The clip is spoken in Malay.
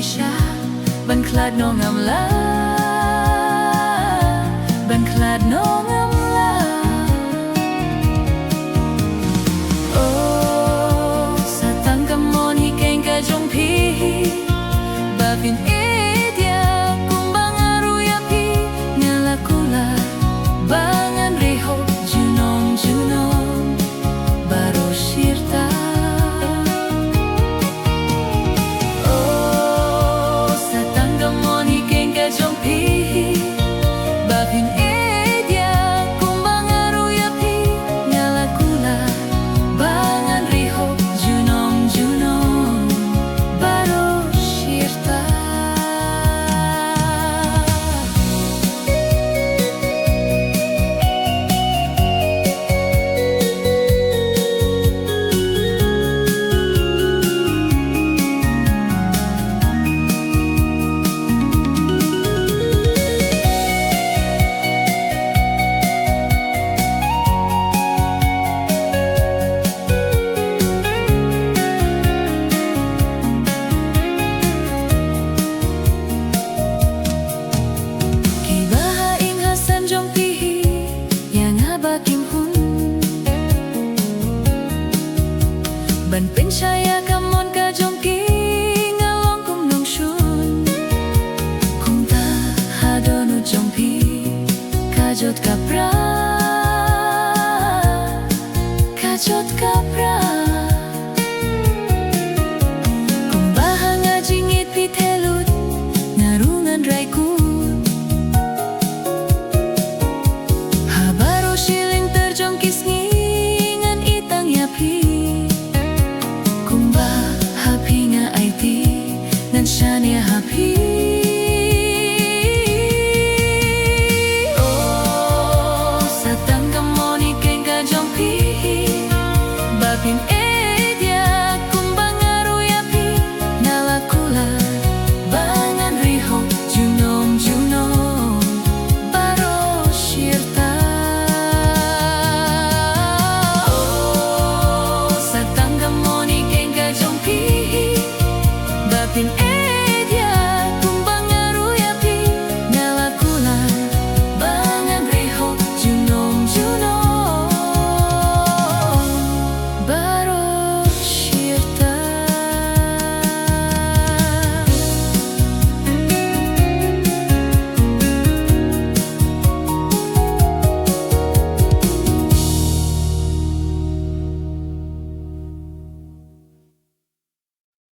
Indonesia ban klad no ngamla ban klad no ngamla oh satang kamon hikeng ka jong pi bavin edia kumbang aruya pi ngalakula bangan reho junom baro shirta ban pensyaya kamon ka jongki ngalong kum nong shun kum ta hadonu jongpi kajot kapra kum bahanga jingit pitelut ngarungan raiku habaro shiling terjongkis ngingan itang yapi Shania happy